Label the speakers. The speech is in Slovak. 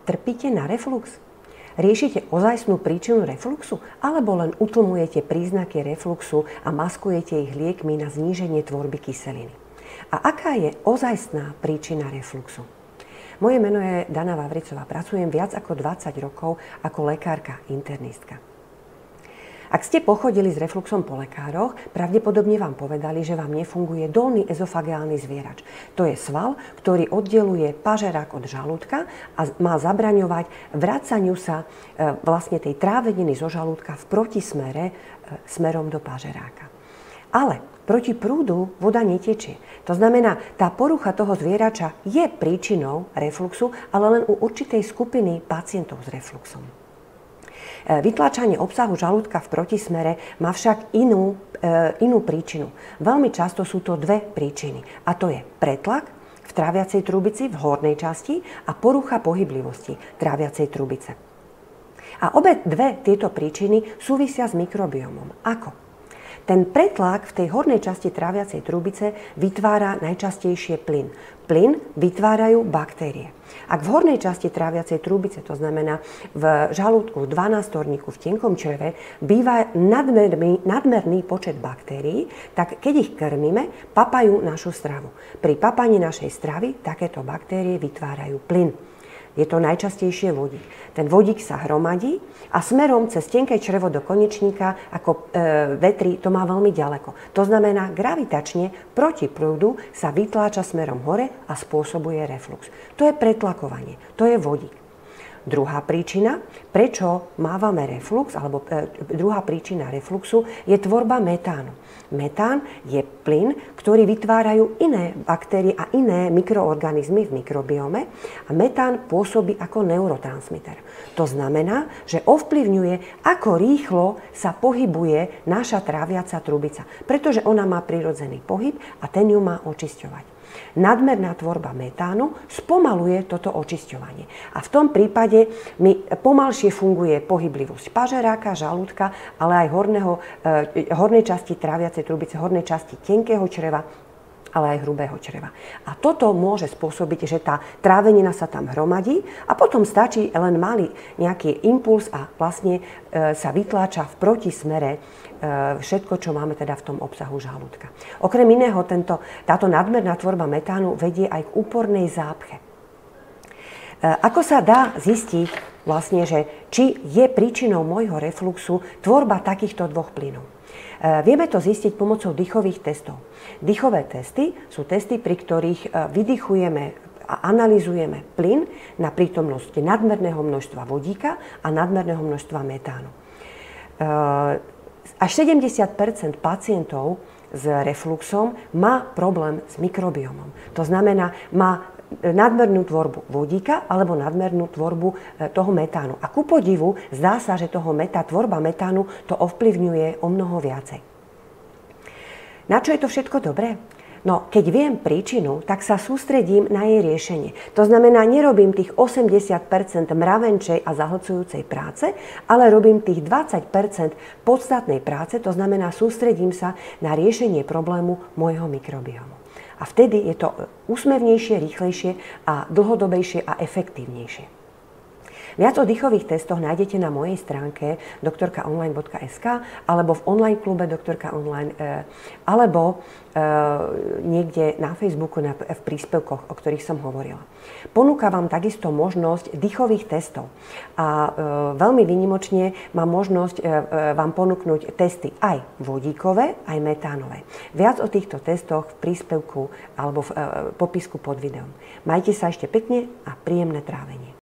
Speaker 1: Trpíte na reflux? Riešite ozajstnú príčinu refluxu? Alebo len utlmujete príznaky refluxu a maskujete ich liekmi na zníženie tvorby kyseliny? A aká je ozajstná príčina refluxu? Moje meno je Dana Vavricová. Pracujem viac ako 20 rokov ako lekárka internistka. Ak ste pochodili s refluxom po lekároch, pravdepodobne vám povedali, že vám nefunguje dolný ezofageálny zvierač. To je sval, ktorý oddeluje pažerák od žalúdka a má zabraňovať vracaniu sa vlastne tej tráveniny zo žalúdka v protismere smerom do pažeráka. Ale proti prúdu voda netečie. To znamená, tá porucha toho zvierača je príčinou refluxu, ale len u určitej skupiny pacientov s refluxom. Vytláčanie obsahu žalúdka v protismere má však inú príčinu. Veľmi často sú to dve príčiny. A to je pretlak v tráviacej trubici v hornej časti a porucha pohyblivosti tráviacej trubice. A obe dve tieto príčiny súvisia s mikrobiomom. Ako? Ten pretlak v tej hornej časti tráviacej trubice vytvára najčastejšie plyn. Plyn vytvárajú baktérie. Ak v hornej časti tráviacej trubice, to znamená v žalúdku, v dvanástorníku, v tenkom čreve, býva nadmerný počet baktérií, tak keď ich krmíme, papajú našu stravu. Pri papaní našej stravy takéto baktérie vytvárajú plyn. Je to najčastejšie vodík. Ten vodík sa hromadí a smerom cez tenké črevo do konečníka ako vetri to má veľmi ďaleko. To znamená, gravitačne proti prúdu sa vytláča smerom hore a spôsobuje reflux. To je pretlakovanie, to je vodík. Druhá príčina, prečo mávame reflux, alebo druhá príčina refluxu, je tvorba metánu. Metán je plyn, ktorý vytvárajú iné baktérie a iné mikroorganizmy v mikrobiome a metán pôsobí ako neurotransmiter. To znamená, že ovplyvňuje, ako rýchlo sa pohybuje naša tráviaca trubica, pretože ona má prirodzený pohyb a ten ju má očisťovať. Nadmerná tvorba metánu spomaluje toto očisťovanie. A v tom prípade mi pomalšie funguje pohyblivosť pažeráka, žalúdka, ale aj hornej časti tráviacej trubice, hornej časti tenkého čreva, ale aj hrubého čreva. A toto môže spôsobiť, že tá trávenina sa tam hromadí a potom stačí len malý nejaký impuls a vlastne sa vytláča v protismere všetko, čo máme teda v tom obsahu žalúdka. Okrem iného, táto nadmerná tvorba metánu vedie aj k úpornej zápche. Ako sa dá zistiť vlastne, že či je príčinou môjho refluxu tvorba takýchto dvoch plynov? Vieme to zistiť pomocou dýchových testov. Dýchové testy sú testy, pri ktorých vydychujeme a analyzujeme plyn na prítomnosť nadmerného množstva vodíka a nadmerného množstva metánu. Až 70% pacientov s refluxom má problém s mikrobiomom. To znamená, má nadmernú tvorbu vodíka alebo nadmernú tvorbu toho metánu. A ku podivu zdá sa, že tvorba metánu to ovplyvňuje o mnoho viacej. Na čo je to všetko dobré? No, keď viem príčinu, tak sa sústredím na jej riešenie. To znamená, nerobím tých 80% mravenčej a zahlcujúcej práce, ale robím tých 20% podstatnej práce, to znamená, sústredím sa na riešenie problému môjho mikrobiomu. A vtedy je to úsmevnejšie, rýchlejšie a dlhodobejšie a efektívnejšie. Viac o dýchových testoch nájdete na mojej stránke doktorkaonline.sk alebo v online klube Doktorka Online alebo niekde na Facebooku v príspevkoch, o ktorých som hovorila. Ponúka vám takisto možnosť dýchových testov a veľmi výnimočne mám možnosť vám ponúknuť testy aj vodíkové, aj metánové. Viac o týchto testoch v príspevku alebo v popisku pod videom. Majte sa ešte pekne a príjemné trávenie.